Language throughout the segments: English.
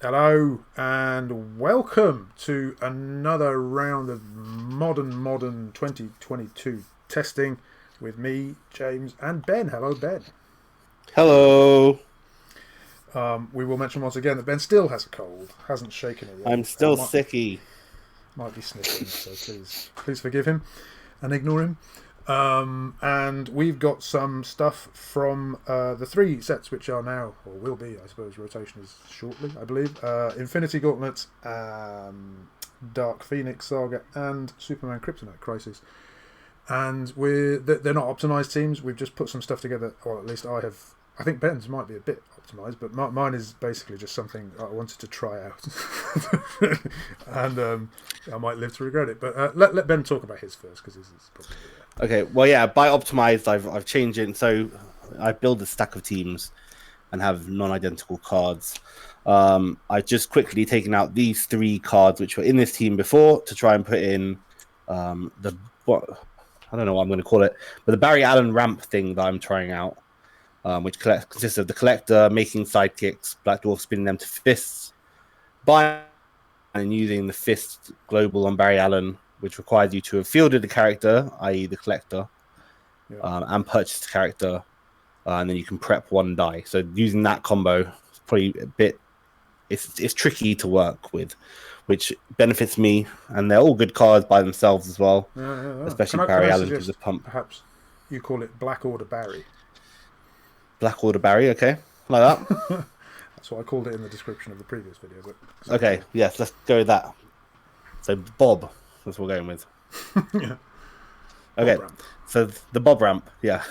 Hello and welcome to another round of modern 2022 testing with me, James, and Ben. Hello, Ben. Hello. We will mention once again that Ben still has a cold, hasn't shaken it yet, I'm and still might, sicky. might be sniffling. So please forgive him and ignore him. And we've got some stuff from the three sets which are now, or will be, I suppose, rotation is shortly, I believe. Infinity Gauntlet, Dark Phoenix Saga, and Superman Kryptonite Crisis. And they're not optimized teams. We've just put some stuff together, or at least I have. I think Ben's might be a bit optimized, but mine is basically just something I wanted to try out, and I might live to regret it. But let Ben talk about his first because his is probably. Okay, well, yeah, by optimized, I've changed it. So I build a stack of teams and have non-identical cards. I've just quickly taken out these three cards which were in this team before to try and put in what I don't know what I'm going to call it, but the Barry Allen ramp thing that I'm trying out, which consists of the collector making sidekicks, Black Dwarf spinning them to fists, buying and using the fist global on Barry Allen, which requires you to have fielded the character, i.e. the collector, Yeah. and purchased the character, and then you can prep one die. So using that combo is probably a bit. It's tricky to work with, which benefits me, and they're all good cards by themselves as well. Yeah. Especially Can Barry I Allen because suggest of pump. perhaps you call it Black Order Barry? Black Order Barry, okay, like that. That's what I called it in the description of the previous video. But Okay, yes, let's go with that. So Bob, that's what we're going with. Yeah. Okay, so the Bob ramp, yeah.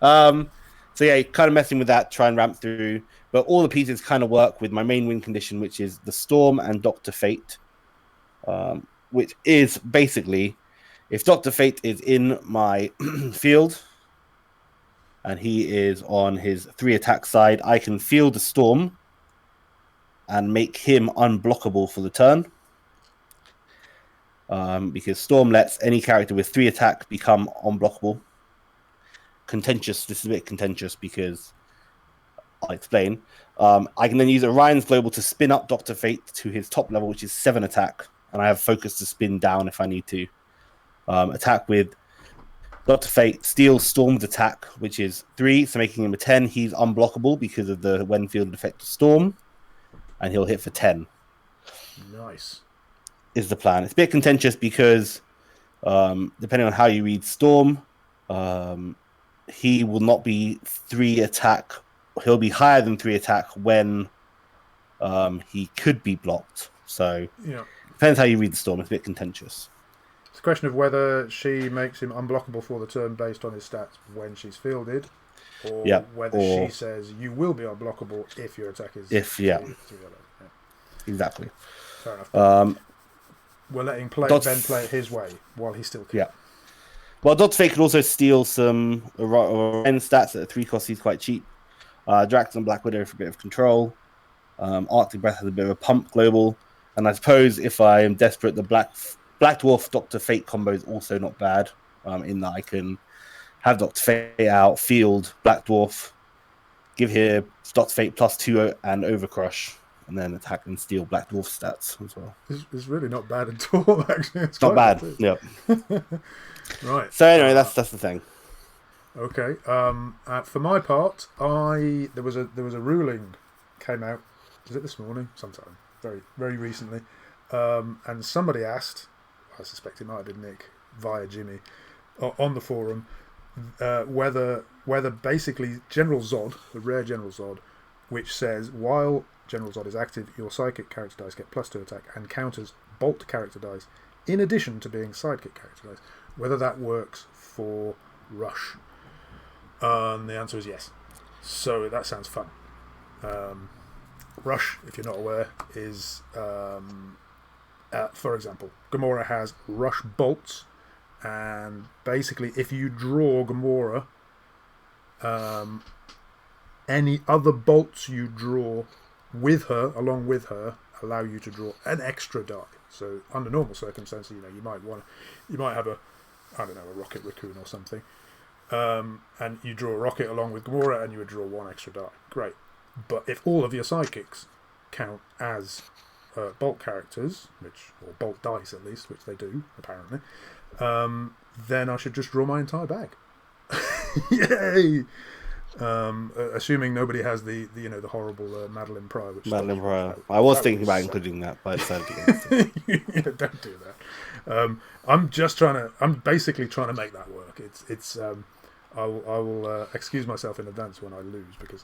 So yeah, kind of messing with that, try and ramp through, but all the pieces kind of work with my main win condition, which is the Storm and Doctor Fate, which is basically if Doctor Fate is in my field and he is on his 3 attack side, I can field the Storm and make him unblockable for the turn. Because Storm lets any character with 3 attack become unblockable. Contentious. This is a bit contentious because I'll explain. I can then use Orion's Global to spin up Doctor Fate to his top level, which is 7 attack, and I have focus to spin down if I need to. Attack with Doctor Fate, steals Storm's attack, which is 3, so making him a 10. He's unblockable because of the when fielded effect of Storm, and he'll hit for 10. Nice. Is the plan. It's a bit contentious because depending on how you read Storm, he will not be 3 attack. He'll be higher than 3 attack when he could be blocked. So depends how you read the Storm. It's a bit contentious. It's a question of whether she makes him unblockable for the turn based on his stats when she's fielded, or whether she says you will be unblockable if your attack is Exactly. Fair enough. We're letting Ben play it his way while he still can. Yeah. Well, Doctor Fate could also steal some Orion stats at a 3 cost. He's quite cheap. Drax and Black Widow for a bit of control. Arctic Breath has a bit of a pump global. And I suppose if I am desperate, the Black Dwarf Doctor Fate combo is also not bad. In that I can have Doctor Fate out, field Black Dwarf, give here Doctor Fate +2 and Overcrush, and then attack and steal Black Dwarf stats as well. It's really not bad at all, actually. It's not bad. Yep. Right. So anyway, that's the thing. Okay. For my part, there was a ruling came out. Was it this morning? Sometime very recently. And somebody asked, I suspect it might have been Nick via Jimmy, on the forum, whether basically General Zod, the rare General Zod, which says while General Zod is active, your psychic character dice get +2 attack and counters bolt character dice, in addition to being sidekick character dice, whether that works for Rush. The answer is yes. So that sounds fun. Rush, if you're not aware, is, for example, Gamora has Rush bolts, and basically if you draw Gamora, any other bolts you draw along with her, allow you to draw an extra die. So under normal circumstances, you might have a rocket raccoon or something, and you draw a rocket along with Gamora, and you would draw one extra die. Great. But if all of your sidekicks count as bolt characters, or bolt dice at least, which they do apparently, then I should just draw my entire bag. Yay! Assuming nobody has the horrible Madeline Pryor. Madeline Pryor. I was thinking about including that, but I decided against it. Don't do that. I'm basically trying to make that work. I will excuse myself in advance when I lose, because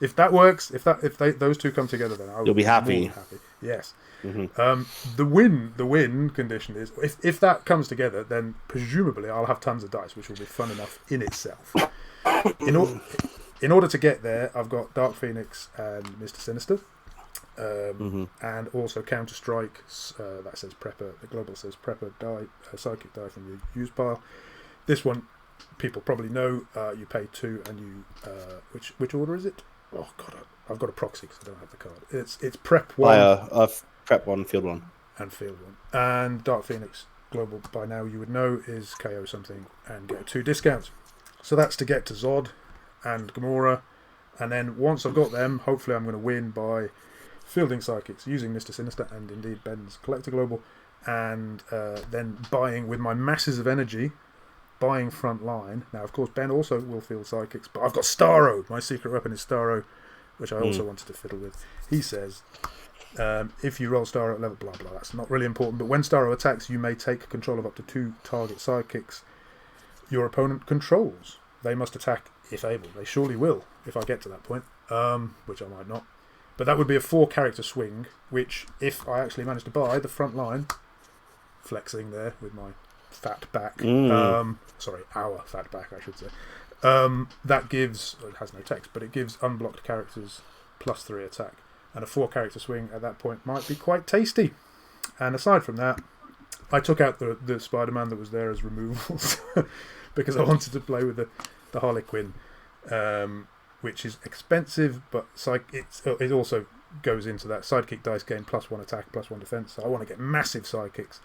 if that works, if those two come together, then I will You'll be happy. More happy. Yes. Mm-hmm. The win condition is if that comes together, then presumably I'll have tons of dice, which will be fun enough in itself. In order to get there, I've got Dark Phoenix and Mr. Sinister, and also Counter Strike. That says Prepper. The global says Prepper die, psychic die from your use pile. This one, people probably know. You pay 2, and you which order is it? Oh god, I've got a proxy because I don't have the card. It's Prep 1, Prep 1, Field 1, and Field 1, and Dark Phoenix global. By now you would know is KO something and get 2 discounts. So that's to get to Zod and Gamora, and then once I've got them, hopefully I'm going to win by fielding psychics using Mr. Sinister and indeed Ben's Collector Global, and then buying with my masses of energy, buying front line. Now, of course, Ben also will field psychics, but I've got Starro. My secret weapon is Starro, which I also wanted to fiddle with. He says, if you roll Starro at level, blah blah. That's not really important, but when Starro attacks, you may take control of up to 2 target sidekicks your opponent controls. They must attack if able. They surely will if I get to that point, which I might not. But that would be a 4-character swing, which, if I actually manage to buy the front line, flexing there with my fat back, sorry, our fat back, I should say, that gives, it has no text, but it gives unblocked characters +3 attack. And a 4-character swing at that point might be quite tasty. And aside from that, I took out the Spider-Man that was there as removals because I wanted to play with the Harlequin, which is expensive, but it also goes into that sidekick dice gain +1 attack, +1 defense. So I want to get massive sidekicks,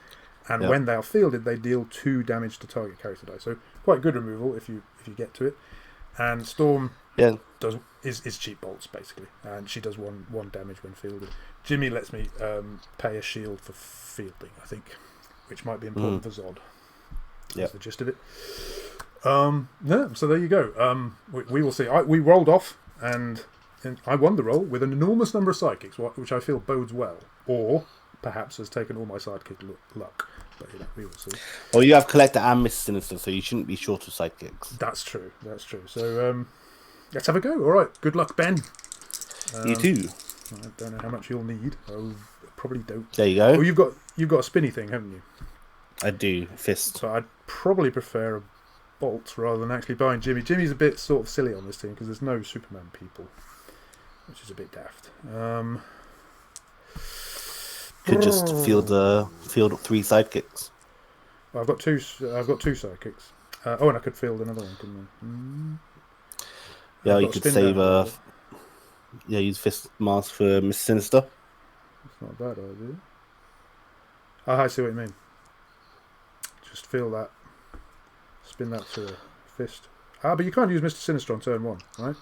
and when they are fielded, they deal 2 damage to target character dice. So quite good removal if you get to it. And Storm is cheap bolts basically, and she does one damage when fielded. Jimmy lets me pay a shield for fielding, I think, which might be important for Zod. That's the gist of it. So there you go. We will see. We rolled off, and I won the roll with an enormous number of sidekicks, which I feel bodes well, or perhaps has taken all my sidekick luck. But we will see. Well, you have Collector and Mr. Sinister, so you shouldn't be short of sidekicks. That's true. So let's have a go. All right. Good luck, Ben. You too. I don't know how much you'll need. I probably don't. There you go. Oh, you've got a spinny thing, haven't you? I do. Fist. So I'd probably prefer a bolt rather than actually buying Jimmy. Jimmy's a bit sort of silly on this team because there's no Superman people, which is a bit daft. Could just field 3 sidekicks. Well, I've got two sidekicks. And I could field another one, couldn't I? Yeah, you could save use Fist Mask for Miss Sinister. That's not a bad idea. Oh, I see what you mean. Just feel that. Spin that to a fist. But you can't use Mr. Sinister on turn 1, right?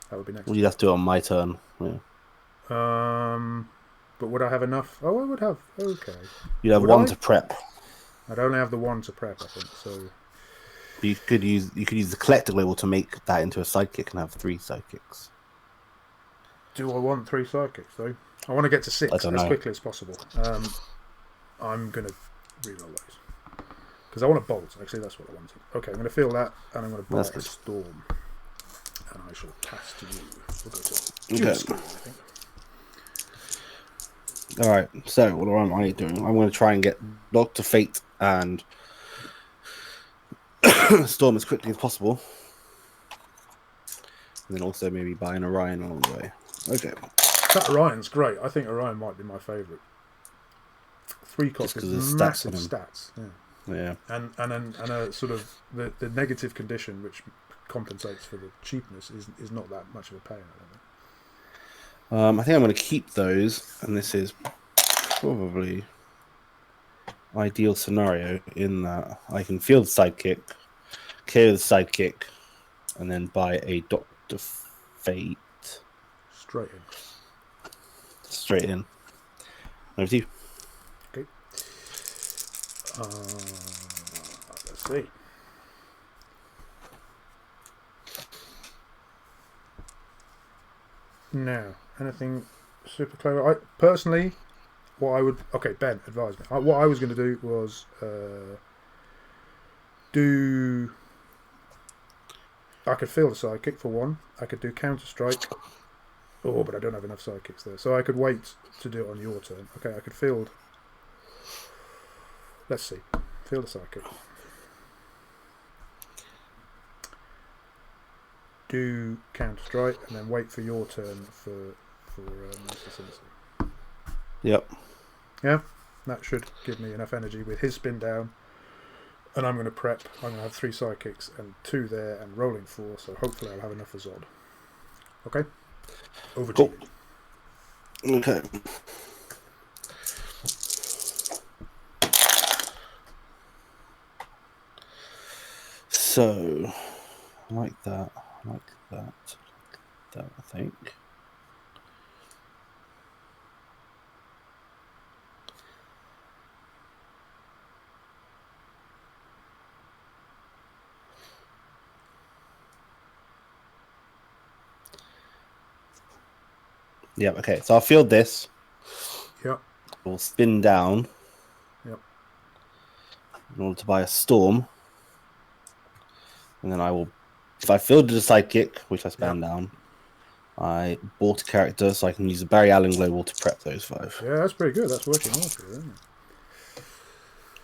That would be next. Well, you'd have to do it on my turn. Yeah. But would I have enough? Oh, I would have. Okay. You'd have 1 to prep. I'd only have the 1 to prep, I think. So. But you could use the Collector label to make that into a sidekick and have 3 sidekicks. Do I want 3 sidekicks though? I want to get to 6 as quickly as possible. I'm gonna reroll those because I want a bolt. Actually, that's what I wanted. Okay, I'm gonna feel that, and I'm gonna buy a storm, and I shall pass to you. We'll go to Jim's screen, I think. All right. So what am I doing? I'm going to try and get Doctor Fate and Storm as quickly as possible, and then also maybe buy an Orion along the way. Okay. That Orion's great. I think Orion might be my favourite. 3 cost is massive stats. Yeah. And a sort of the negative condition which compensates for the cheapness is not that much of a pain, I don't think. I think I'm going to keep those, and this is probably ideal scenario in that I can field sidekick, clear the sidekick, and then buy a Dr. Fate. Straight in. straight in. Over to you. Okay. Let's see. Now, anything super clever? Personally, what I would... Okay, Ben, advise me. What I was going to do was do... I could field a sidekick for one. I could do Counter-Strike. Oh, but I don't have enough sidekicks there. So I could wait to do it on your turn. Okay, I could field... Let's see. Field a sidekick. Do Counter-Strike and then wait for your turn for Mr. Sinister. Yep. Yeah, that should give me enough energy with his spin down. And I'm going to prep. I'm going to have 3 sidekicks and 2 there and rolling 4. So hopefully I'll have enough for Zod. Okay? Over to you. Okay. So, like that, I think. Yeah, okay. So I'll field this. Yep. We'll spin down. Yep. In order to buy a storm. And then I will... If I fielded a sidekick, which I span down, I bought a character so I can use a Barry Allen Global to prep those 5. Yeah, that's pretty good. That's working well for you, isn't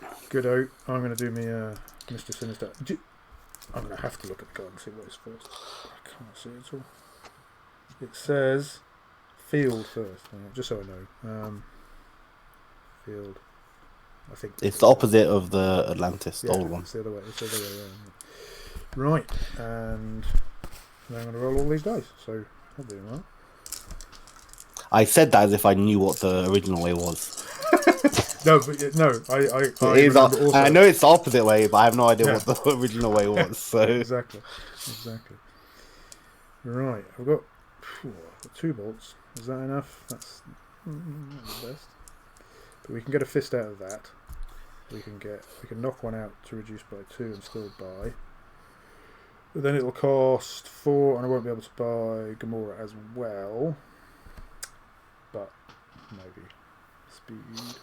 it? Good out. I'm going to do me Mr. Sinister. I'm going to have to look at the card and see what it's first. I can't see it at all. It says field first, just so I know. Field. I think it's the opposite of the Atlantis, the old one. It's the other way. It's the other way around. Right, and now I'm going to roll all these dice. So I'll do that. I said that as if I knew what the original way was. No, but no, I know it's the opposite way, but I have no idea what the original way was. So exactly. Right, I've got 2 bolts. Is that enough? That's not the best. But we can get a fist out of that. We can knock one out to reduce by 2 and still buy. But then it'll cost 4, and I won't be able to buy Gamora as well. But maybe speed.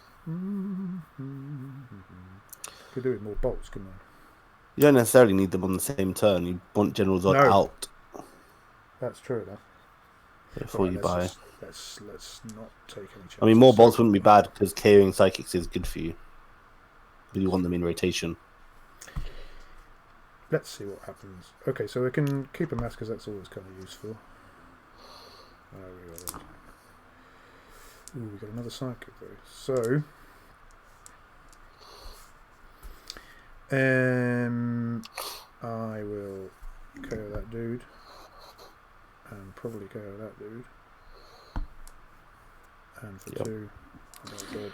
Could do with more bolts, couldn't I? you don't necessarily need them on the same turn. You want General Zod out. That's true enough. Before you buy. Let's not take any chances. I mean, more bolts wouldn't be bad because carrying psychics is good for you. But you want them in rotation. Let's see what happens. Okay, so we can keep a mask because that's always kind of useful. Ooh, we got another psychic though. So, I will KO that dude, and probably KO that dude, and for 2, oh my god,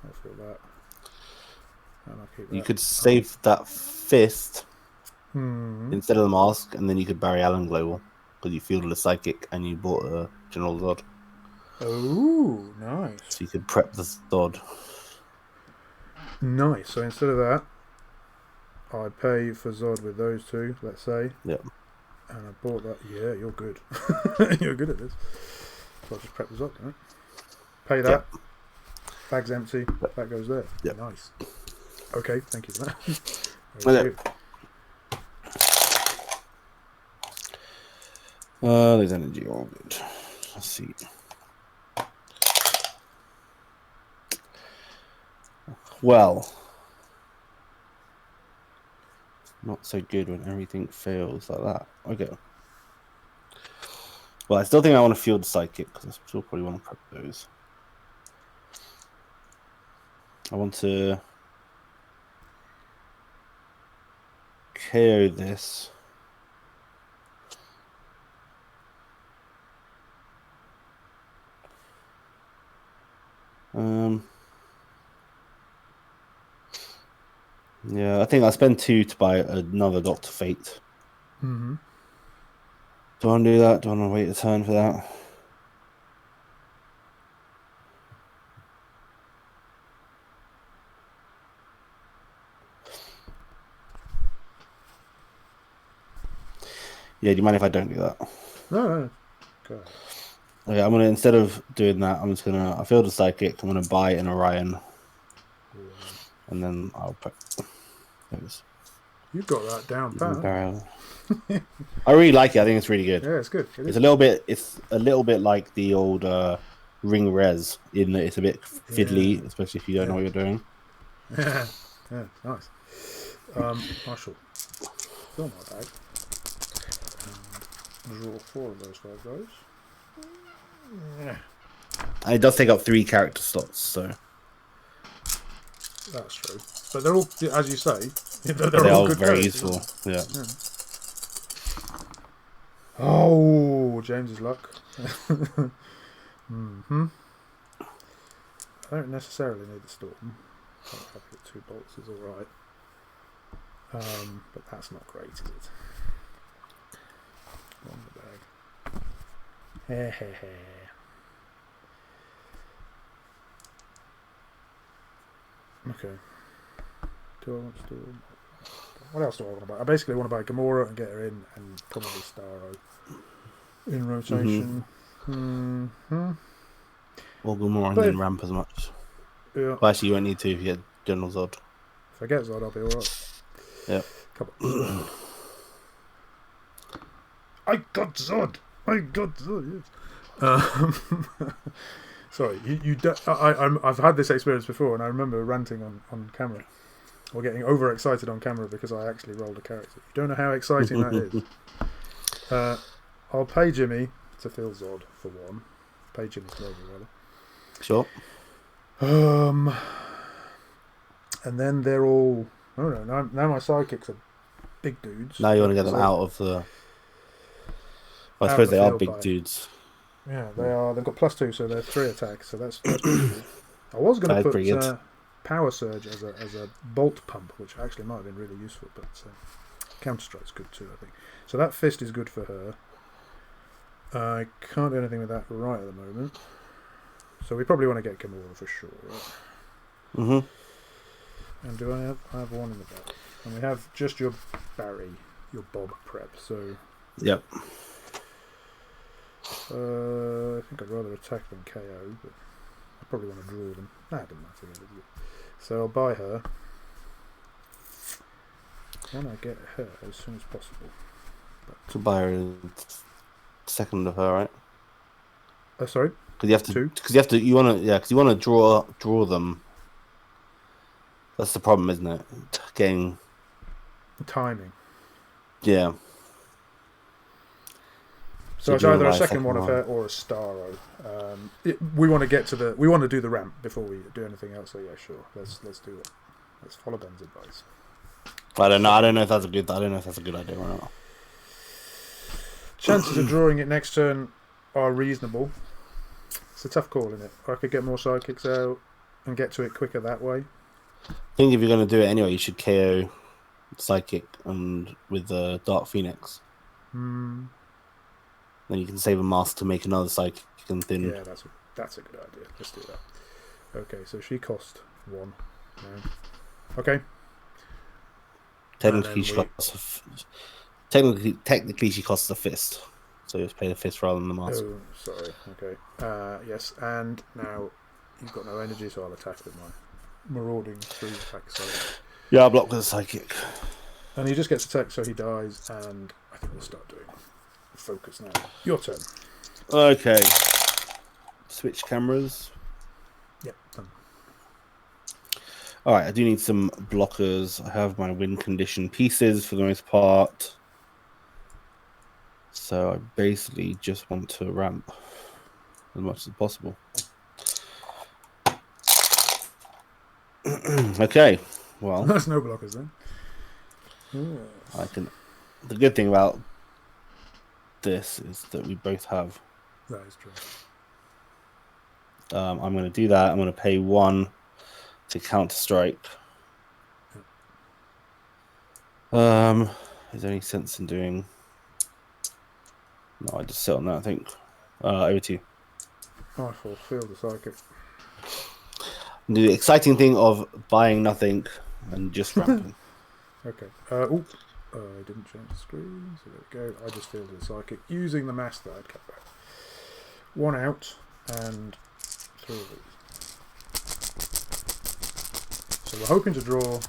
I'll feel that, and I'll keep that. You could save that fist instead of the mask, and then you could Barry Allen Global because you fielded a psychic and you bought a General Zod. Oh, nice. So you could prep the Zod. Nice. So instead of that, I pay for Zod with those 2, let's say. Yep. And I bought that. Yeah, you're good. You're good at this. So I'll just prep the Zod, right? Pay that. Yep. Bag's empty. Yep. That goes there. Yep. Nice. Okay, thank you for that. There's energy all good. Let's see. Well, not so good when everything fails like that. Okay. Well, I still think I want to field psychic because I still probably want to prep those. I want to KO this. Yeah, I think I'll spend 2 to buy another Dr. Fate. Do I want to do that? Do I want to wait a turn for that? Mm-hmm. I think I'll spend 2 to buy another Dr. Fate. Do I want to do that? Do I want to wait a turn for that? Mm-hmm. I think I'll spend 2 to buy another Dr. Fate. Do I want to do that? Do I want to wait a turn for that? Yeah, do you mind if I don't do that? No. Go ahead. Okay, I'm gonna, instead of doing that, I'm just gonna, I feel the psychic. I'm gonna buy an Orion, and then I'll put those. You've got that down pat. I really like it. I think it's really good. Yeah, it's good. It's a little bit like the old Ring Res in that it's a bit fiddly, especially if you don't know what you're doing. Yeah, nice. I shall fill my bag and draw 4 of those 5 guys. Yeah. And it does take up 3 character slots, so That's true. But they're all, as you say, they're all good very characters, useful. Yeah. Oh, James's luck. I don't necessarily need the storm. I'll have it 2 bolts is alright. But that's not great, is it? On the bag. Okay. Do I want to do? What else do I want to buy? I basically want to buy Gamora and get her in, and probably Starro in rotation. Or Gamora and then ramp as much. Yeah. Well, actually, you won't need to if you get General Zod. If I get Zod, I'll be alright. Yeah. Come on. I got Zod. Yes. Sorry, I've had this experience before, and I remember ranting on camera, or getting overexcited on camera because I actually rolled a character. You don't know how exciting that is. I'll pay Jimmy to fill Zod for 1. Pay Jimmy's global, rather. Sure. And then they're all. Oh no! Now my sidekicks are big dudes. Now you want to get them out of the. Well, I suppose they are big dudes. Yeah, they are. They've got +2, so they're 3 attacks. So that's pretty good. I was going to put Power Surge as a bolt pump, which actually might have been really useful, but Counter Strike's good too, I think. So that fist is good for her. I can't do anything with that right at the moment. So we probably want to get Gamora for sure, right? And do I have 1 in the back? And we have just your Barry, your Bob prep. So yep. I think I'd rather attack than KO, but I probably want to draw them. Nah, it doesn't matter really. So I'll buy her. I want to get her as soon as possible. To buy her is second of her, right? Sorry. Because you have to. You want to. Yeah. Because you want to draw them. That's the problem, isn't it? Getting timing. Yeah. So it's either a second one of her or a Starro. We want to get to we want to do the ramp before we do anything else. So yeah, sure. Let's do it. Let's follow Ben's advice. I don't know if that's a good idea or not. Chances of drawing it next turn are reasonable. It's a tough call, isn't it? Or I could get more sidekicks out and get to it quicker that way. I think if you're going to do it anyway, you should KO Psychic and with the Dark Phoenix. Then you can save a mask to make another Psychic and then. Yeah, that's a good idea. Let's do that. Okay, so she cost 1. No. Okay. Technically, she costs a fist. So you just play the fist rather than the mask. Oh, sorry. Okay. Yes, and now you've got no energy, so I'll attack with my marauding 3 attack side. Yeah, I'll block with a Psychic. And he just gets attacked, so he dies, and I think we'll start doing focus now. Your turn. Okay. Switch cameras. Yep, done. Alright, I do need some blockers. I have my win condition pieces for the most part. So I basically just want to ramp as much as possible. Okay, well. There's no blockers then. I can. The good thing about this is that we both have. That is true. I'm going to do that. I'm going to pay 1 to counter strike. Is there any sense in doing? No, I just sit on that. I think. Over to you. I fulfill the psychic. The exciting thing of buying nothing and just ramping. Okay. I didn't change the screen, so there we go. I just fielded a psychic using the mass that I'd kept back. 1 out and 3 of these. So we're hoping to draw.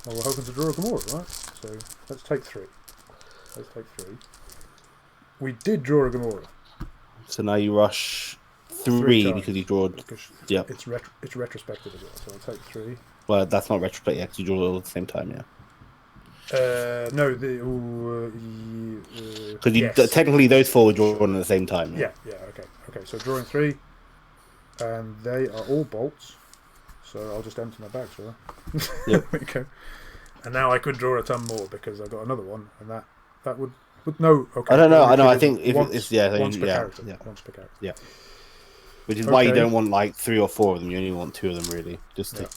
Well, we're hoping to draw a Gamora, right? So let's take 3. We did draw a Gamora. So now you rush 3 because you draw. Yeah. It's retrospective as well, so I'll take 3. Well, that's not retrospective, yeah, because you draw all at the same time, yeah. No, because yes. Technically those 4 were drawn at the same time. Yeah, okay. So drawing 3, and they are all bolts. So I'll just empty my bag, shall I? Yep. Okay. And now I could draw a ton more because I got another one, and that would no. Okay. I don't know. I think if once, it's once per character. Yeah. Once per character. Yeah. Which is why you don't want like 3 or 4 of them. You only want 2 of them, really. Just to...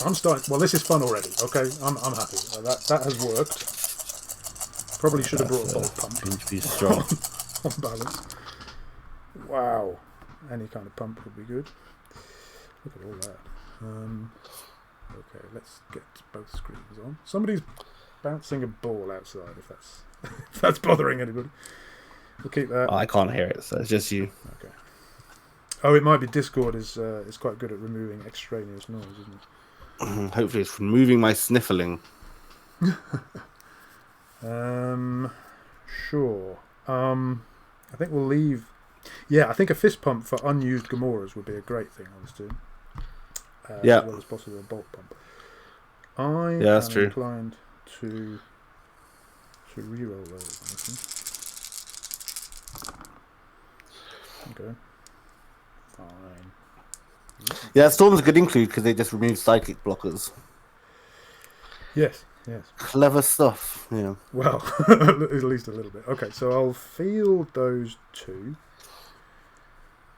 I'm starting. Well, this is fun already. Okay, I'm happy. That has worked. Probably should have brought a bolt pump. To be strong. On balance. Wow. Any kind of pump would be good. Look at all that. Okay, let's get both screens on. Somebody's bouncing a ball outside. If that's bothering anybody, we'll keep that. I can't hear it, so it's just you. Okay. Oh, it might be Discord is quite good at removing extraneous noise, isn't it? Hopefully it's removing my sniffling. Sure. I think we'll leave. Yeah, I think a fist pump for unused Gamoras would be a great thing on this team. As well as possibly a bolt pump. I am inclined to reroll those. Okay. Fine. Yeah, Storm's a good include because they just remove psychic blockers. Yes. Clever stuff, yeah. Well, at least a little bit. Okay, so I'll field those 2.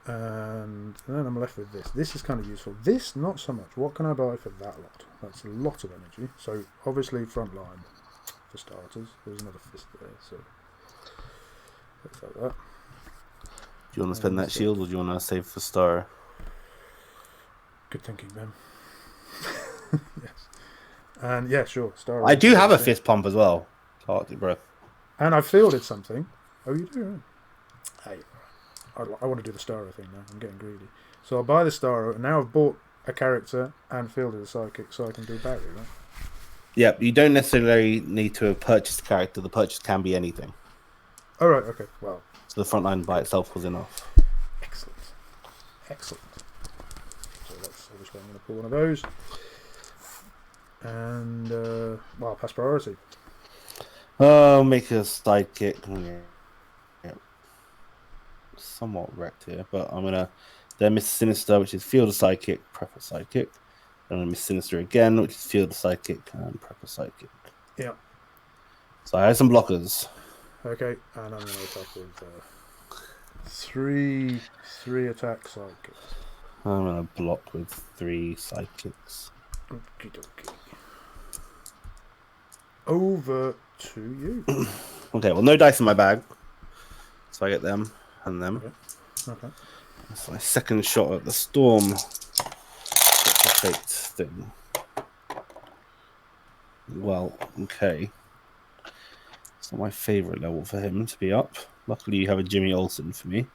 And then I'm left with this. This is kind of useful. This, not so much. What can I buy for that lot? That's a lot of energy. So, obviously, front line for starters. There's another fist there, so let's have that. Do you want to spend that shield, or do you want to save for star? Good thinking, Ben. Yes. And yeah, sure. Star. I do have a fist pump as well. Arctic breath. And I fielded something. Oh, you do? Right. Hey, I want to do the Starro thing now. I'm getting greedy. So I'll buy the Starro, and now I've bought a character and fielded a psychic, so I can do Barry, right? Yeah, you don't necessarily need to have purchased a character. The purchase can be anything. Oh, right, okay. Well, so the front line by itself was enough. Excellent. So that's obviously I'm going to pull one of those. And, well, pass priority. Make a sidekick. Yeah. Somewhat wrecked here, but I'm going to then miss Sinister, which is field a sidekick, prep a sidekick. I'm going to miss Sinister again, which is field a sidekick, and prep a sidekick. Yeah. So I have some blockers. Okay, and I'm going to attack with three attack sidekicks. I'm going to block with 3 sidekicks. Okie dokie. Over to you. Okay, well, no dice in my bag. So I get them and them. Okay. That's my second shot at the storm. Fate thing. Well, okay. It's not my favourite level for him to be up. Luckily, you have a Jimmy Olsen for me.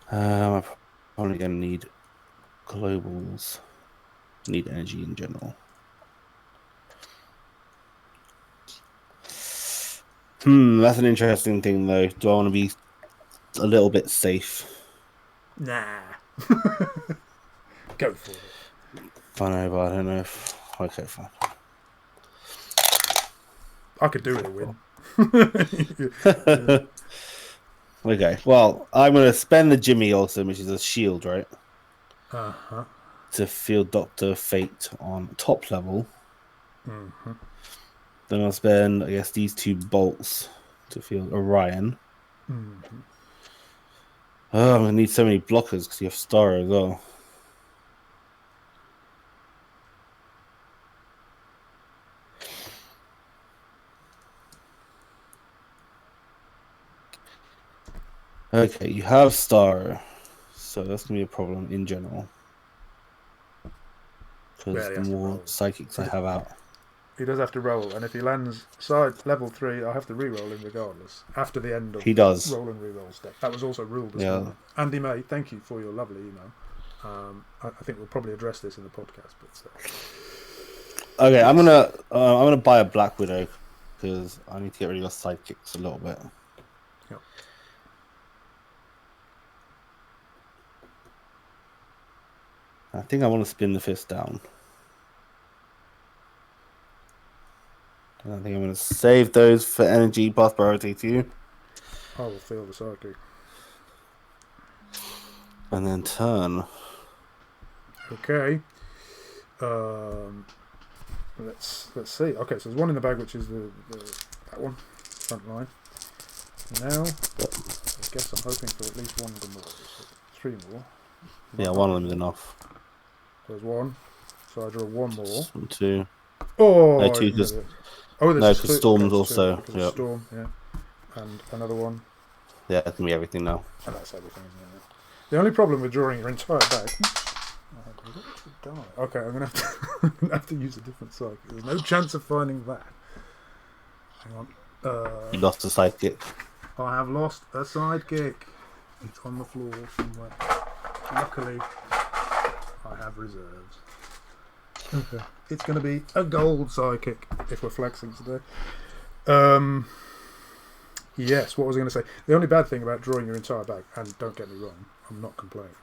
I'm probably going to need globals. Need energy in general. That's an interesting thing, though. Do I want to be a little bit safe? Nah. Go for it. I know, but I don't know if... Okay, fine. I could do it a win. Okay, well, I'm going to spend the Jimmy Olsen, which is a shield, right? Uh-huh. To field Dr. Fate on top level. Mm-hmm. Then I'll spend, I guess, these 2 bolts to field Orion. Mm-hmm. Oh, I'm going to need so many blockers because you have Star as well. Okay, you have Star. so that's gonna be a problem in general. Because he the has to more roll. psychics I have out. He does have to roll, and if he lands side level 3, I'll have to re-roll him regardless. After the end of He does. roll and re-roll step. That was also ruled this morning. Andy May, thank you for your lovely email. I think we'll probably address this in the podcast, but okay, I'm gonna buy a Black Widow because I need to get rid of your sidekicks a little bit. Yep. I think I want to spin the fist down. And I think I'm going to save those for energy pass priority to you. I will feel the psychic. And then turn. Okay. Let's see. Okay, so there's one in the bag, which is that one, front line. Now, I guess I'm hoping for at least one more. So 3 more. Yeah, one of them is enough. There's one. So I draw one more. 2. Oh, No, 2 because there's Storm's okay, also. Because of Storm, yeah. And another one. Yeah, it's going to be everything now. And that's everything, isn't it? The only problem with drawing your entire bag. Okay, I'm gonna have to use a different psychic. There's no chance of finding that. Hang on. You lost a sidekick. I have lost a sidekick. It's on the floor somewhere. Luckily, I have reserves. Okay. It's going to be a gold sidekick if we're flexing today. Yes, what was I going to say? The only bad thing about drawing your entire bag, and don't get me wrong, I'm not complaining,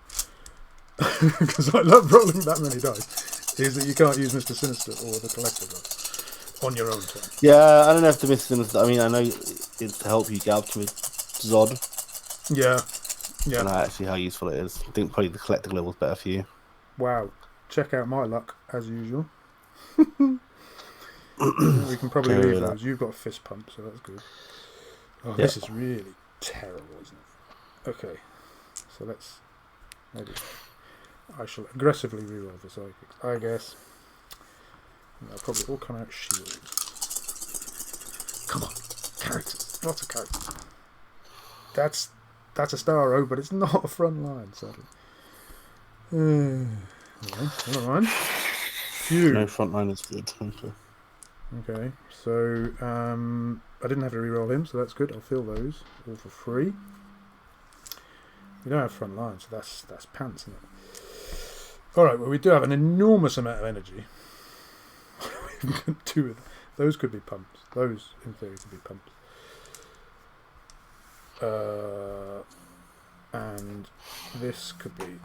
because I love rolling that many dice, is that you can't use Mr. Sinister or the Collector dice on your own turn. Yeah, I don't have to miss Sinister. I mean, I know it's to help you get up to Zod. Yeah. I don't know actually how useful it is. I think probably the Collector level is better for you. Wow. Check out my luck, as usual. We can probably leave those. You've got a fist pump, so that's good. Oh, yep. This is really terrible, isn't it? Okay. So let's... Maybe I shall aggressively reroll the psychics, I guess. And they'll probably all come out shields. Come on. Characters. Lots of characters. That's a star O, but it's not a front line, sadly. Never mind. Phew. No front line is good. Okay, so I didn't have to reroll him, so that's good. I'll fill those all for free. We don't have front line, so that's pants, isn't it? Alright, well we do have an enormous amount of energy. Two of them. Those could be pumps. Those, in theory, could be pumps. And this could be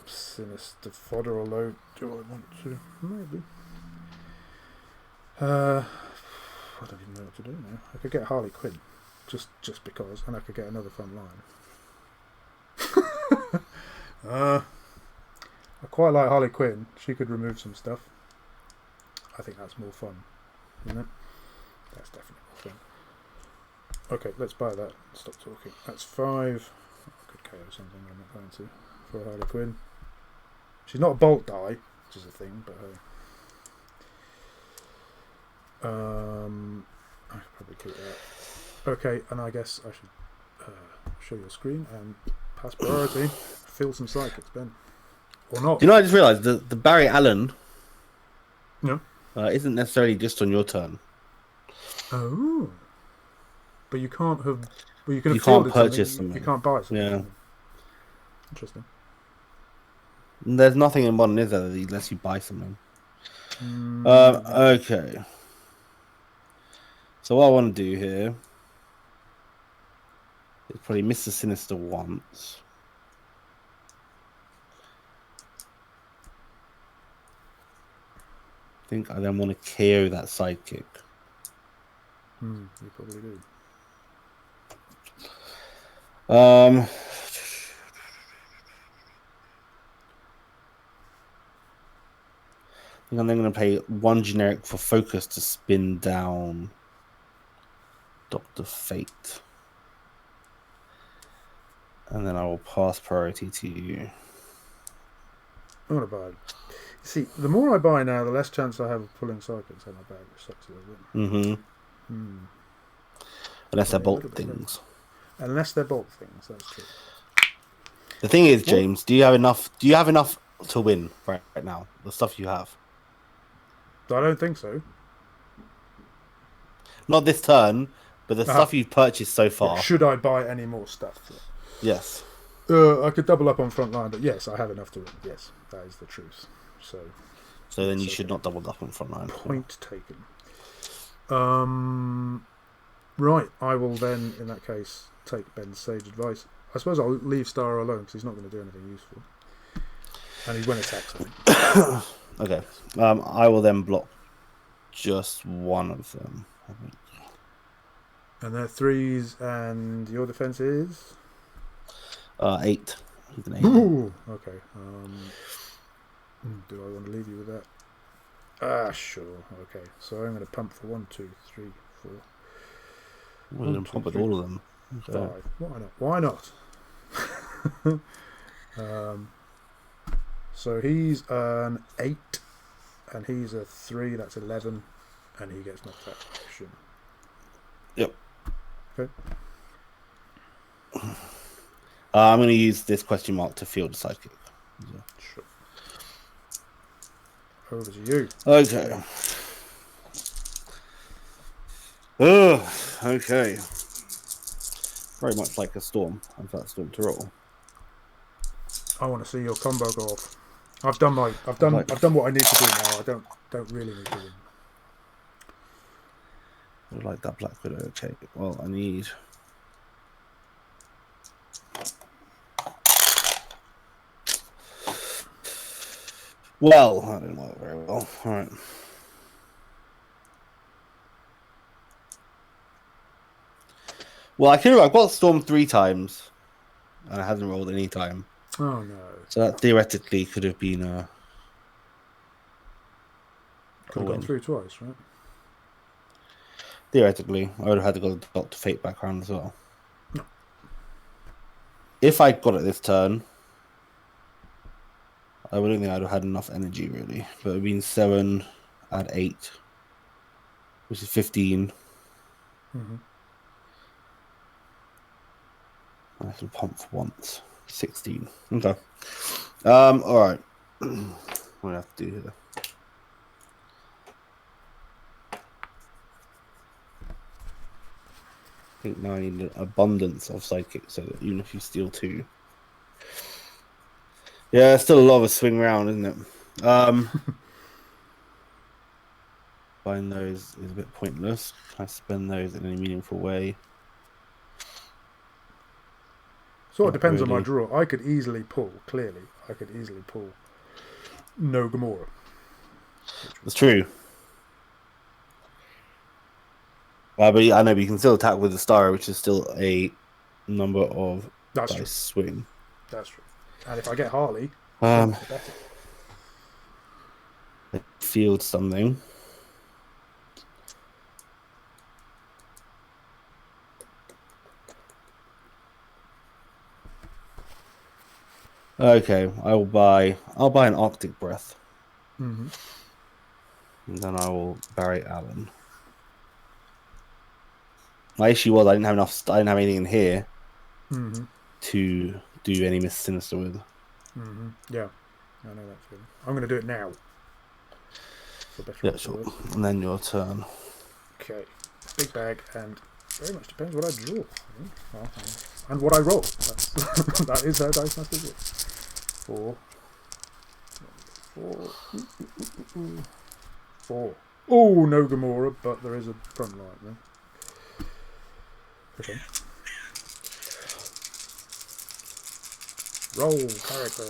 Sinister fodder, although do I want to? Maybe. I don't even know what to do now. I could get Harley Quinn, just because, and I could get another front line. I quite like Harley Quinn. She could remove some stuff. I think that's more fun, isn't it? That's definitely more fun. Okay, let's buy that. Stop talking. That's 5. I could KO something, I'm not going to. For Harley Quinn. She's not a bolt die, which is a thing, but hey. I could probably keep that. Okay, and I guess I should show your screen and pass priority. Fill some psychics, Ben. Or not. You know, I just realised the Barry Allen Yeah. Isn't necessarily just on your turn. Oh. But you can't have... Well, you can You have can't fielded purchase something. them. You can't buy something. Yeah. Interesting. There's nothing in modern, is there, that lets you buy something? Okay. So what I want to do here is probably Mr. Sinister once. I think I then want to KO that sidekick. You probably do. I think I'm then going to pay 1 generic for focus to spin down Dr. Fate. And then I will pass priority to you. I'm going to buy. See, the more I buy now, the less chance I have of pulling psychics out of my bag, which sucks a little bit. Unless they're bolt things. Unless they're bolt things, that's true. The thing is, James, do you have enough? Do you have enough to win right now? The stuff you have. I don't think so. Not this turn, but the stuff you've purchased so far. Should I buy any more stuff? Yes. I could double up on front line, but yes, I have enough to win. Yes, that is the truth. So then you should not double up on front line. Point taken. Right, I will then, in that case, take Ben's sage advice. I suppose I'll leave Star alone because he's not going to do anything useful. And he won't attack something. Okay. I will then block just one of them, I think. And they're 3s, and your defense is? 8. He's an 8. Ooh, okay. Do I want to leave you with that? Sure. Okay. So I'm going to pump for 1, 2, 3, 4. We're going to pump with all of them. Okay. 5. Why not? So he's an 8, and he's a 3. That's 11, and he gets knocked out of action. Yep. Okay. I'm going to use this question mark to field a sidekick. Sure. Over to you. Okay. Okay. Very much like a storm. I've got a storm to roll. I want to see your combo go off. I've done what I need to do now. I don't really need to win. I like that Black Widow. Okay. Well, I need. Well, that didn't work very well. All right. Well, I've got Storm 3 times, and I haven't rolled any time. Oh no! So that theoretically could have been could have gone through twice, right? Theoretically, I would have had to go Doctor Fate background as well. No. If I got it this turn, I wouldn't think I'd have had enough energy really. But it would have been 7 at 8, which is 15. Mm-hmm. I can pump for once. 16. Okay. Alright. What do I have to do here? I think now I need an abundance of sidekicks so that even if you steal 2. Yeah, it's still a lot of a swing round, isn't it? Buying those is a bit pointless. Can I spend those in any meaningful way? So it depends on my draw. I could easily pull, no Gamora. That's true. But I know, but you can still attack with the star, which is still a number of dice swing. That's true. And if I get Harley, better. Field something. Okay, I'll buy an Arctic Breath. Mm-hmm. And then I will bury Alan. My issue was I didn't have anything in here to do any Miss Sinister with. Mm-hmm. Yeah, I know that feeling. I'm going to do it now. Yeah, sure. And then your turn. Okay, big bag, and very much depends what I draw. And what I roll. That is how dice masters work. 4. 4. Oh, no Gamora, but there is a front light there. Okay. Roll character.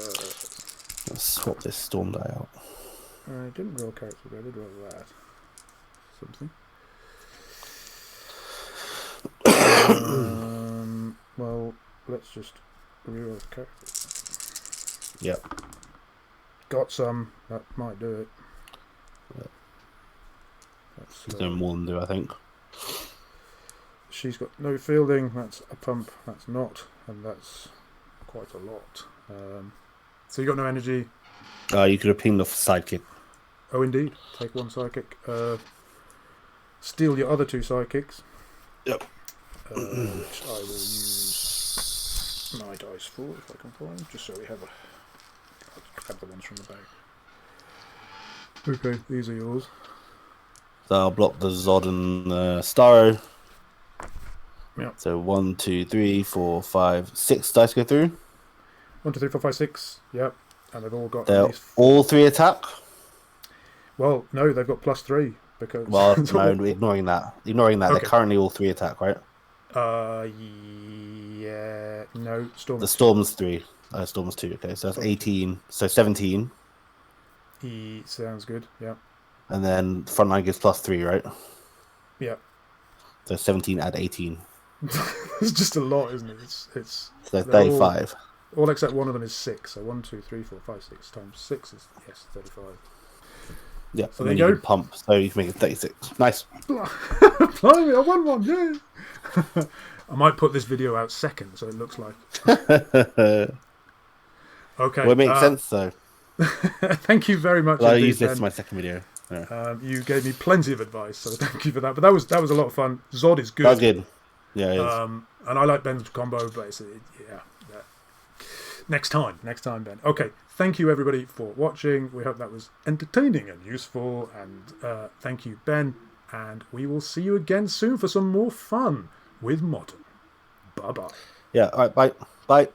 Let's swap this storm die out. I didn't roll character, but I did roll that. Something. Well, let's just reroll the character. Yep. Got some. That might do it. Yep. There's no more than do, I think. She's got no fielding. That's a pump. That's not. And that's quite a lot. So you got no energy. You could have pinged off a sidekick. Oh, indeed. Take 1 sidekick. Steal your other 2 sidekicks. Yep. Which I will use my dice for, if I can find, just so we have I'll grab the ones from the bag. Okay, these are yours. So I'll block the Zod and the Starro. Yeah. So 1, 2, 3, 4, 5, 6 dice go through. 1, 2, 3, 4, 5, 6. Yep. And they've all got They're at least 4. all 3 attack. Well, no, they've got +3 because. Well, no, ignoring that. Okay. They're currently all 3 attack, right? Yeah. No, Storm. The Storm's 3. Storm's 2. Okay, so that's 18. So 17. Sounds good. Yeah. And then frontline gives +3, right? Yeah. So 17 add 18. It's just a lot, isn't it? It's So 35. All except one of them is 6. So 1, 2, 3, 4, 5, 6 times 6 is 35. Yeah. So and there then you you go. can pump, so you can make it 36. Nice. Blimey, I won one, yeah. I might put this video out second, so it looks like. Okay. Well, it makes sense though. Thank you very much. I'll use this as my second video. Yeah. You gave me plenty of advice, so thank you for that. But that was a lot of fun. Zod is good. That's good. Yeah, it is. And I like Ben's combo, but yeah. Next time, Ben. Okay, thank you everybody for watching. We hope that was entertaining and useful. And thank you, Ben. And we will see you again soon for some more fun with Modern. Bye bye. Yeah. All right. Bye. Bye.